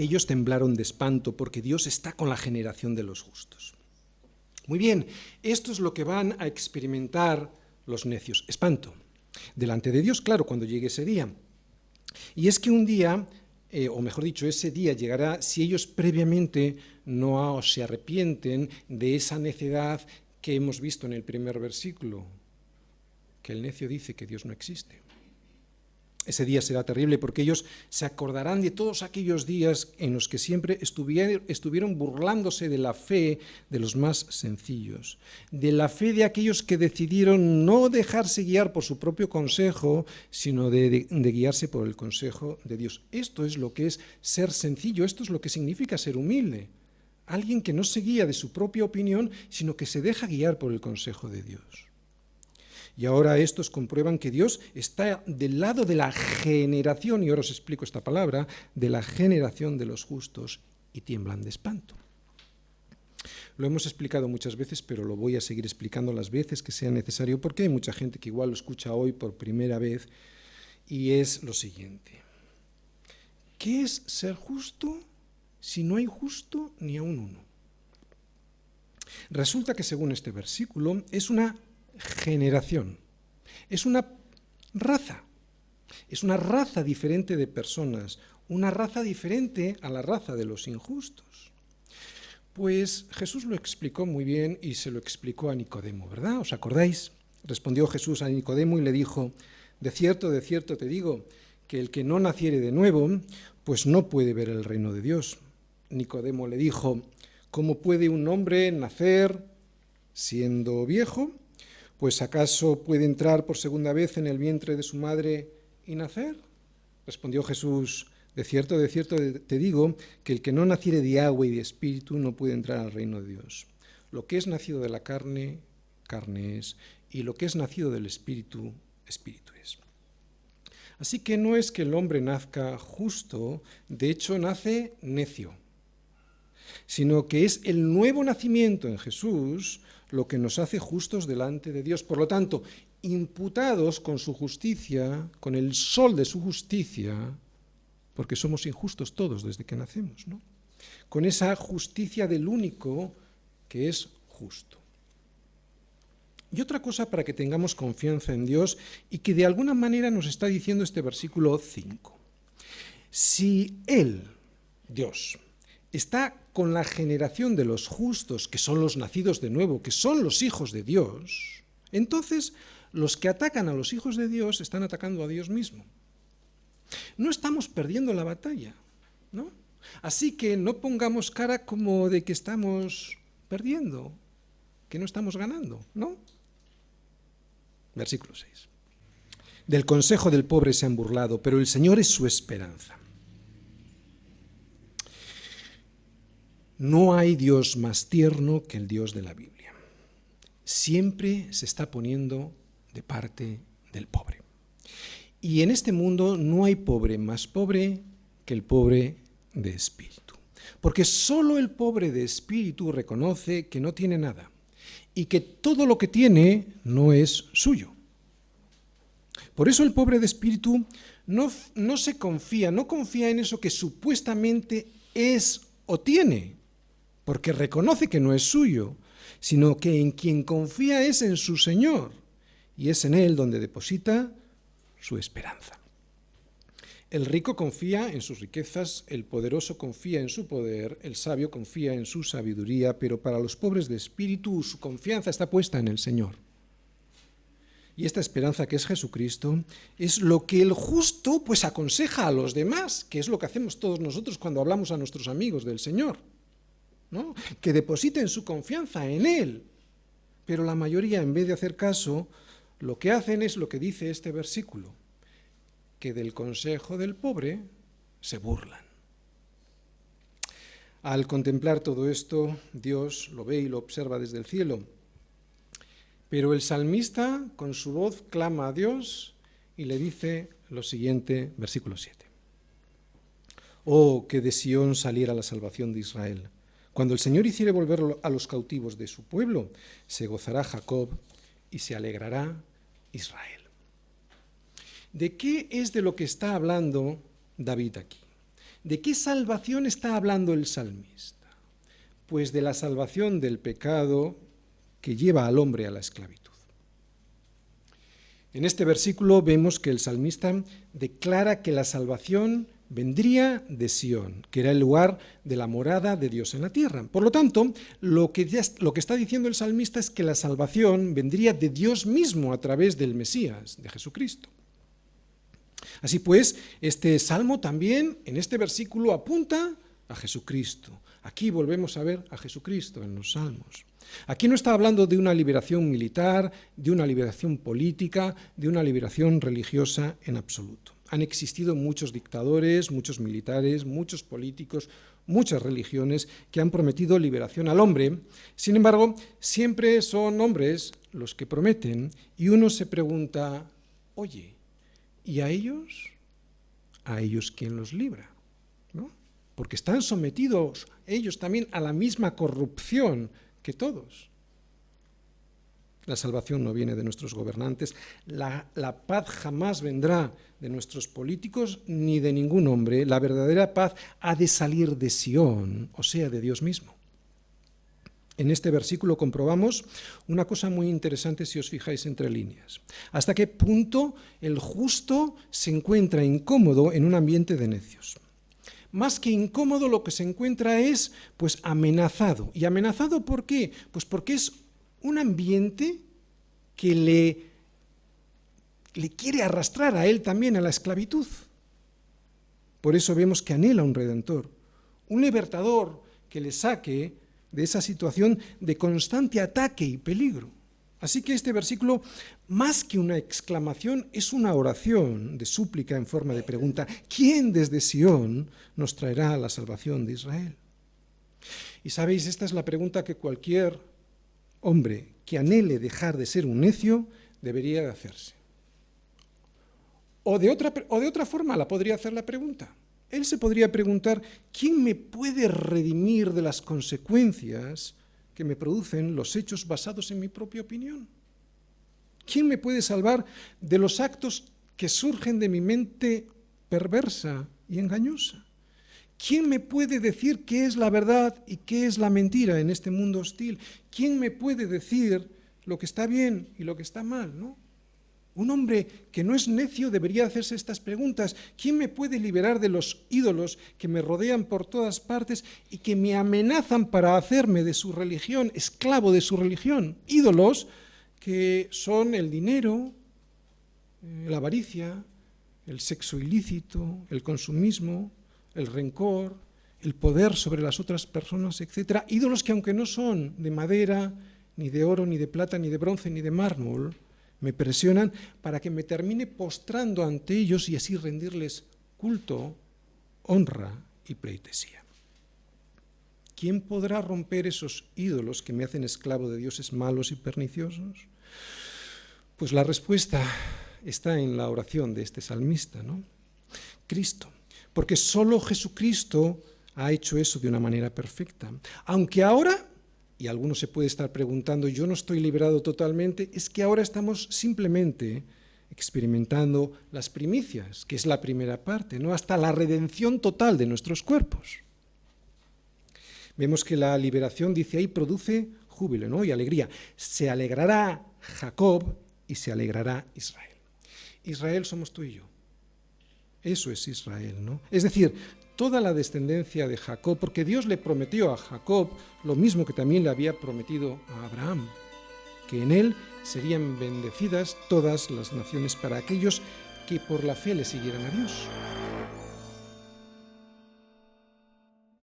ellos temblaron de espanto porque Dios está con la generación de los justos. Muy bien, esto es lo que van a experimentar los necios, espanto. Delante de Dios, claro, cuando llegue ese día. Y es que un día, o mejor dicho, ese día llegará si ellos previamente no se arrepienten de esa necedad que hemos visto en el primer versículo, que el necio dice que Dios no existe. Ese día será terrible porque ellos se acordarán de todos aquellos días en los que siempre estuvieron burlándose de la fe de los más sencillos, de la fe de aquellos que decidieron no dejarse guiar por su propio consejo, sino de guiarse por el consejo de Dios. Esto es lo que es ser sencillo, esto es lo que significa ser humilde. Alguien que no se guía de su propia opinión, sino que se deja guiar por el consejo de Dios. Y ahora estos comprueban que Dios está del lado de la generación, y ahora os explico esta palabra, de la generación de los justos, y tiemblan de espanto. Lo hemos explicado muchas veces, pero lo voy a seguir explicando las veces que sea necesario, porque hay mucha gente que igual lo escucha hoy por primera vez, y es lo siguiente. ¿Qué es ser justo si no hay justo ni aun uno? Resulta que según este versículo es una generación, es una raza diferente de personas, una raza diferente a la raza de los injustos. Pues Jesús lo explicó muy bien y se lo explicó a Nicodemo, ¿verdad? ¿Os acordáis? Respondió Jesús a Nicodemo y le dijo, de cierto te digo, que el que no naciere de nuevo, pues no puede ver el reino de Dios. Nicodemo le dijo, ¿cómo puede un hombre nacer siendo viejo? Pues ¿acaso puede entrar por segunda vez en el vientre de su madre y nacer? Respondió Jesús, de cierto te digo, que el que no naciere de agua y de espíritu no puede entrar al reino de Dios. Lo que es nacido de la carne, carne es, y lo que es nacido del espíritu, espíritu es. Así que no es que el hombre nazca justo, de hecho nace necio, sino que es el nuevo nacimiento en Jesús lo que nos hace justos delante de Dios. Por lo tanto, imputados con su justicia, con el sol de su justicia, porque somos injustos todos desde que nacemos, ¿no? Con esa justicia del único que es justo. Y otra cosa para que tengamos confianza en Dios y que de alguna manera nos está diciendo este versículo 5. Si Él, Dios, está con la generación de los justos, que son los nacidos de nuevo, que son los hijos de Dios, entonces los que atacan a los hijos de Dios están atacando a Dios mismo. No estamos perdiendo la batalla, ¿no? Así que no pongamos cara como de que estamos perdiendo, que no estamos ganando, ¿no? Versículo 6. Del consejo del pobre se han burlado, pero el Señor es su esperanza. No hay Dios más tierno que el Dios de la Biblia. Siempre se está poniendo de parte del pobre. Y en este mundo no hay pobre más pobre que el pobre de espíritu. Porque solo el pobre de espíritu reconoce que no tiene nada y que todo lo que tiene no es suyo. Por eso el pobre de espíritu no confía en eso que supuestamente es o tiene, porque reconoce que no es suyo, sino que en quien confía es en su Señor, y es en Él donde deposita su esperanza. El rico confía en sus riquezas, el poderoso confía en su poder, el sabio confía en su sabiduría, pero para los pobres de espíritu su confianza está puesta en el Señor. Y esta esperanza que es Jesucristo es lo que el justo pues aconseja a los demás, que es lo que hacemos todos nosotros cuando hablamos a nuestros amigos del Señor, ¿no? Que depositen su confianza en Él. Pero la mayoría, en vez de hacer caso, lo que hacen es lo que dice este versículo, que del consejo del pobre se burlan. Al contemplar todo esto, Dios lo ve y lo observa desde el cielo. Pero el salmista, con su voz, clama a Dios y le dice lo siguiente, versículo 7. Oh, que de Sión saliera la salvación de Israel. Cuando el Señor hiciere volver a los cautivos de su pueblo, se gozará Jacob y se alegrará Israel. ¿De qué es de lo que está hablando David aquí? ¿De qué salvación está hablando el salmista? Pues de la salvación del pecado que lleva al hombre a la esclavitud. En este versículo vemos que el salmista declara que la salvación vendría de Sión, que era el lugar de la morada de Dios en la tierra. Por lo tanto, lo que está diciendo el salmista es que la salvación vendría de Dios mismo a través del Mesías, de Jesucristo. Así pues, este salmo también, en este versículo, apunta a Jesucristo. Aquí volvemos a ver a Jesucristo en los salmos. Aquí no está hablando de una liberación militar, de una liberación política, de una liberación religiosa en absoluto. Han existido muchos dictadores, muchos militares, muchos políticos, muchas religiones que han prometido liberación al hombre. Sin embargo, siempre son hombres los que prometen y uno se pregunta, oye, ¿y a ellos? ¿A ellos quién los libra? ¿No? Porque están sometidos ellos también a la misma corrupción que todos. La salvación no viene de nuestros gobernantes, la paz jamás vendrá de nuestros políticos ni de ningún hombre. La verdadera paz ha de salir de Sión, o sea, de Dios mismo. En este versículo comprobamos una cosa muy interesante si os fijáis entre líneas. ¿Hasta qué punto el justo se encuentra incómodo en un ambiente de necios? Más que incómodo, lo que se encuentra es pues amenazado. ¿Y amenazado por qué? Pues porque es un ambiente que le quiere arrastrar a él también a la esclavitud. Por eso vemos que anhela un redentor, un libertador que le saque de esa situación de constante ataque y peligro. Así que este versículo, más que una exclamación, es una oración de súplica en forma de pregunta. ¿Quién desde Sión nos traerá la salvación de Israel? Y sabéis, esta es la pregunta que cualquier hombre que anhele dejar de ser un necio debería de hacerse. O de otra forma la podría hacer la pregunta. Él se podría preguntar, ¿quién me puede redimir de las consecuencias que me producen los hechos basados en mi propia opinión? ¿Quién me puede salvar de los actos que surgen de mi mente perversa y engañosa? ¿Quién me puede decir qué es la verdad y qué es la mentira en este mundo hostil? ¿Quién me puede decir lo que está bien y lo que está mal, ¿no? Un hombre que no es necio debería hacerse estas preguntas. ¿Quién me puede liberar de los ídolos que me rodean por todas partes y que me amenazan para hacerme de su religión, esclavo de su religión? Ídolos que son el dinero, la avaricia, el sexo ilícito, el consumismo, el rencor, el poder sobre las otras personas, etc. Ídolos que aunque no son de madera, ni de oro, ni de plata, ni de bronce, ni de mármol, me presionan para que me termine postrando ante ellos y así rendirles culto, honra y pleitesía. ¿Quién podrá romper esos ídolos que me hacen esclavo de dioses malos y perniciosos? Pues la respuesta está en la oración de este salmista, ¿no? Cristo, porque solo Jesucristo ha hecho eso de una manera perfecta. Aunque ahora, y alguno se puede estar preguntando, yo no estoy liberado totalmente, es que ahora estamos simplemente experimentando las primicias, que es la primera parte, ¿no? Hasta la redención total de nuestros cuerpos. Vemos que la liberación, dice ahí, produce júbilo, ¿no? Y alegría. Se alegrará Jacob y se alegrará Israel. Israel somos tú y yo. Eso es Israel, ¿no? Es decir, toda la descendencia de Jacob, porque Dios le prometió a Jacob lo mismo que también le había prometido a Abraham, que en él serían bendecidas todas las naciones para aquellos que por la fe le siguieran a Dios.